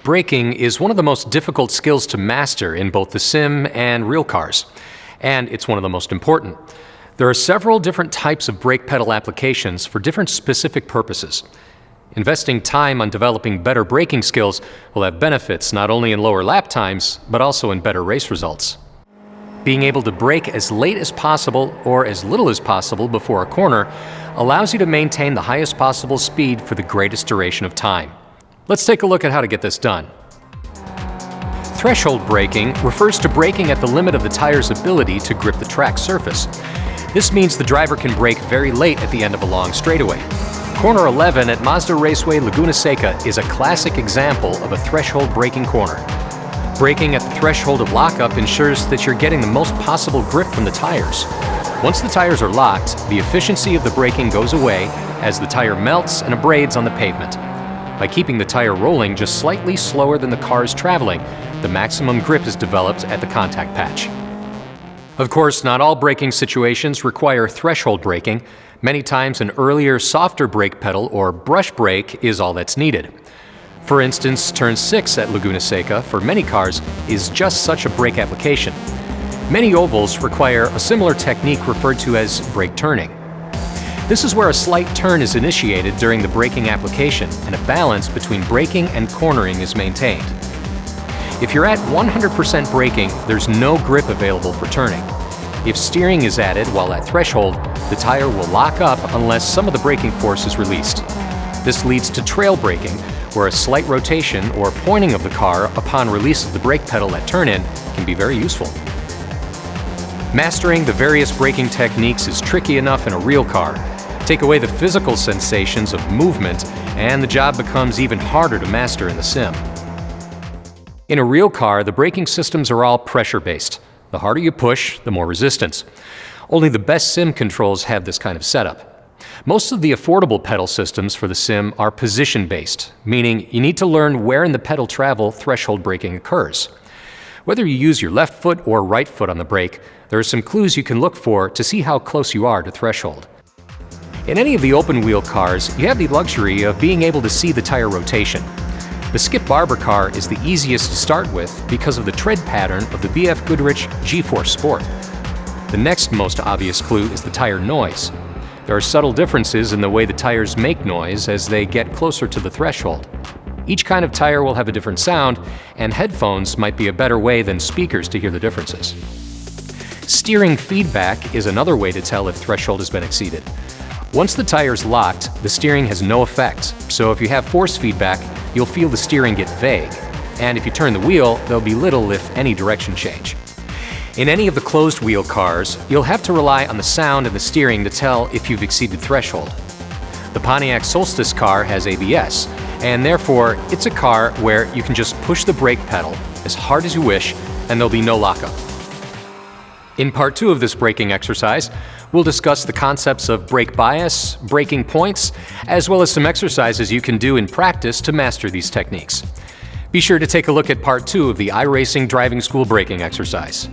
Braking is one of the most difficult skills to master in both the sim and real cars, and it's one of the most important. There are several different types of brake pedal applications for different specific purposes. Investing time on developing better braking skills will have benefits not only in lower lap times, but also in better race results. Being able to brake as late as possible or as little as possible before a corner allows you to maintain the highest possible speed for the greatest duration of time. Let's take a look at how to get this done. Threshold braking refers to braking at the limit of the tire's ability to grip the track surface. This means the driver can brake very late at the end of a long straightaway. Corner 11 at Mazda Raceway Laguna Seca is a classic example of a threshold braking corner. Braking at the threshold of lockup ensures that you're getting the most possible grip from the tires. Once the tires are locked, the efficiency of the braking goes away as the tire melts and abrades on the pavement. By keeping the tire rolling just slightly slower than the car is traveling, the maximum grip is developed at the contact patch. Of course, not all braking situations require threshold braking. Many times an earlier, softer brake pedal or brush brake is all that's needed. For instance, turn 6 at Laguna Seca for many cars is just such a brake application. Many ovals require a similar technique referred to as brake turning. This is where a slight turn is initiated during the braking application and a balance between braking and cornering is maintained. If you're at 100% braking, there's no grip available for turning. If steering is added while at threshold, the tire will lock up unless some of the braking force is released. This leads to trail braking, where a slight rotation or pointing of the car upon release of the brake pedal at turn-in can be very useful. Mastering the various braking techniques is tricky enough in a real car. Take away the physical sensations of movement, and the job becomes even harder to master in the sim. In a real car, the braking systems are all pressure-based. The harder you push, the more resistance. Only the best sim controls have this kind of setup. Most of the affordable pedal systems for the sim are position-based, meaning you need to learn where in the pedal travel threshold braking occurs. Whether you use your left foot or right foot on the brake, there are some clues you can look for to see how close you are to threshold. In any of the open-wheel cars, you have the luxury of being able to see the tire rotation. The Skip Barber car is the easiest to start with because of the tread pattern of the BF Goodrich G-Force Sport. The next most obvious clue is the tire noise. There are subtle differences in the way the tires make noise as they get closer to the threshold. Each kind of tire will have a different sound, and headphones might be a better way than speakers to hear the differences. Steering feedback is another way to tell if threshold has been exceeded. Once the tire's locked, the steering has no effect, so if you have force feedback, you'll feel the steering get vague. And if you turn the wheel, there'll be little, if any, direction change. In any of the closed-wheel cars, you'll have to rely on the sound and the steering to tell if you've exceeded threshold. The Pontiac Solstice car has ABS, and therefore it's a car where you can just push the brake pedal as hard as you wish, and there'll be no lockup. In part 2 of this braking exercise, we'll discuss the concepts of brake bias, braking points, as well as some exercises you can do in practice to master these techniques. Be sure to take a look at part 2 of the iRacing Driving School braking exercise.